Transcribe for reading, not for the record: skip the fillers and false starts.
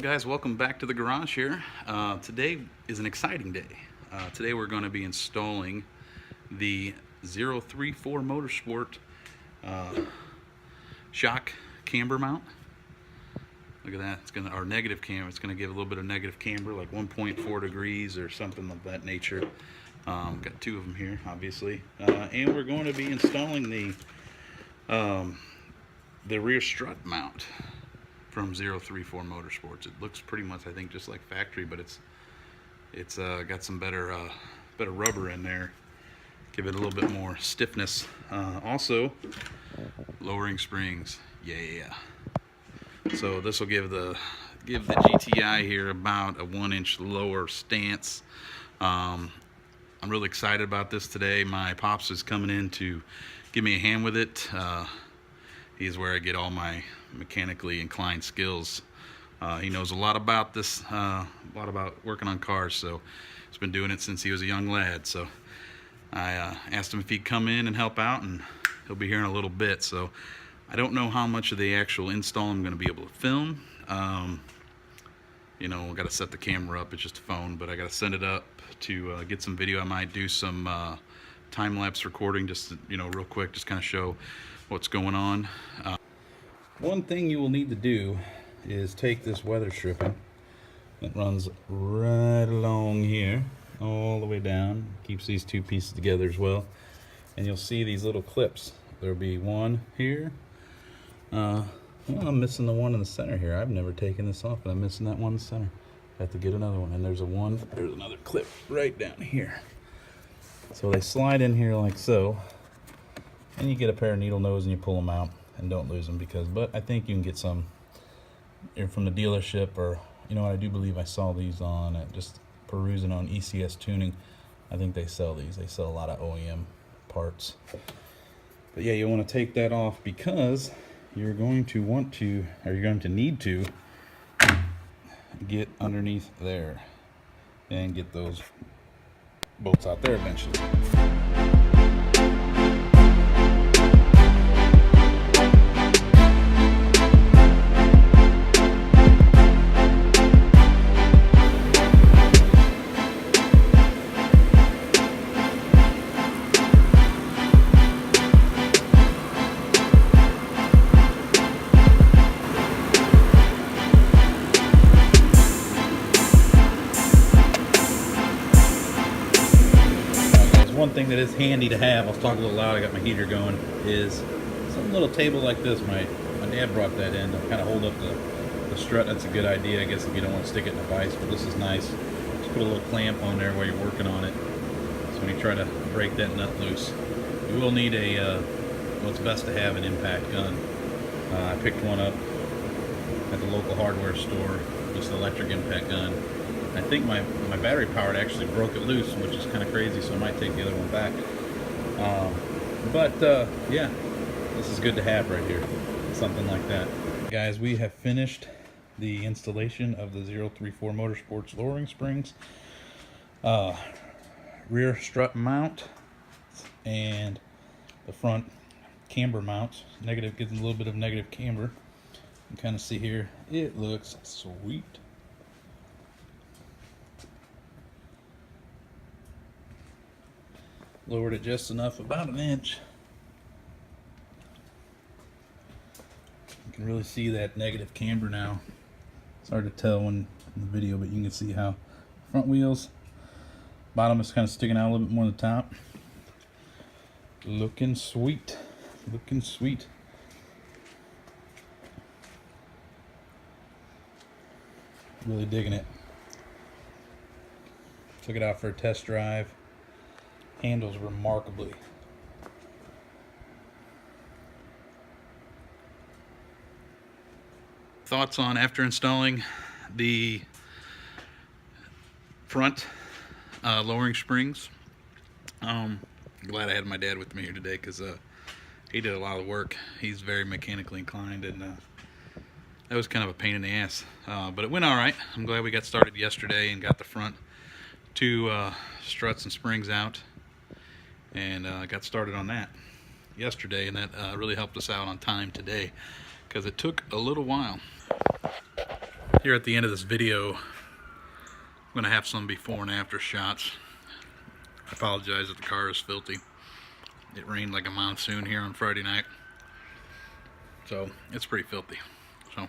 Guys, welcome back to the garage here. Today is an exciting day. Today we're going to be installing the 034 Motorsport shock camber mount. Look at that, it's gonna, our negative camber, it's going to give a little bit of negative camber, like 1.4 degrees or something of that nature. Got two of them here, obviously. And we're going to be installing the rear strut mount from 034 Motorsports. It looks pretty much, I think, just like factory, but it's got some better rubber in there, give it a little bit more stiffness. Also, lowering springs, yeah. So this will give the GTI here about a 1-inch lower stance. I'm really excited about this today. My pops is coming in to give me a hand with it. He's where I get all my mechanically inclined skills. He knows a lot about this, a lot about working on cars, so he's been doing it since he was a young lad. So I asked him if he'd come in and help out, and he'll be here in a little bit. So I don't know how much of the actual install I'm going to be able to film. You know, I got to set the camera up. It's just a phone, but I got to send it up to get some video. I might do some time-lapse recording, just to, real quick, just kind of show what's going on. One thing you will need to do is take this weather stripping that runs right along here all the way down, keeps these two pieces together as well, and you'll see these little clips. There'll be one here. Well, I'm missing the one in the center here. I've never taken this off, but I'm missing that one in the center. I have to get another one, and there's another clip right down here. So they slide in here like so, and you get a pair of needle nose and you pull them out and don't lose them, but I think you can get some from the dealership, or I do believe I saw these on just perusing on ECS Tuning. I think they sell these. They sell a lot of OEM parts. But yeah, you want to take that off because you're going to need to get underneath there and get those bolts out there eventually. One thing that is handy to have, I'll talk a little loud, I got my heater going, is some little table like this. My dad brought that in to kind of hold up the strut. That's a good idea, I guess, if you don't want to stick it in a vise, but this is nice. Just put a little clamp on there while you're working on it. So when you try to break that nut loose, you will need well, it's best to have an impact gun. I picked one up at the local hardware store, just an electric impact gun. I think my battery powered actually broke it loose, which is kind of crazy, so I might take the other one back. Yeah, this is good to have right here, something like that. Guys, we have finished the installation of the 034 Motorsports lowering springs, rear strut mount, and the front camber mount. Negative, gives a little bit of negative camber. You can kind of see here, it looks sweet. Lowered it just enough, about 1 inch. You can really see that negative camber now. It's hard to tell in the video, but you can see how front wheels, bottom is kind of sticking out a little bit more than the top. Looking sweet, looking sweet. Really digging it. Took it out for a test drive. Handles remarkably. Thoughts on after installing the front lowering springs. Glad I had my dad with me here today, because he did a lot of the work. He's very mechanically inclined, and that was kind of a pain in the ass, but it went all right. I'm glad we got started yesterday and got the front two struts and springs out, and got started on that yesterday, and that really helped us out on time today, because it took a little while. Here at the end of this video, I'm going to have some before and after shots. I apologize that the car is filthy. It rained like a monsoon here on Friday night, so it's pretty filthy. So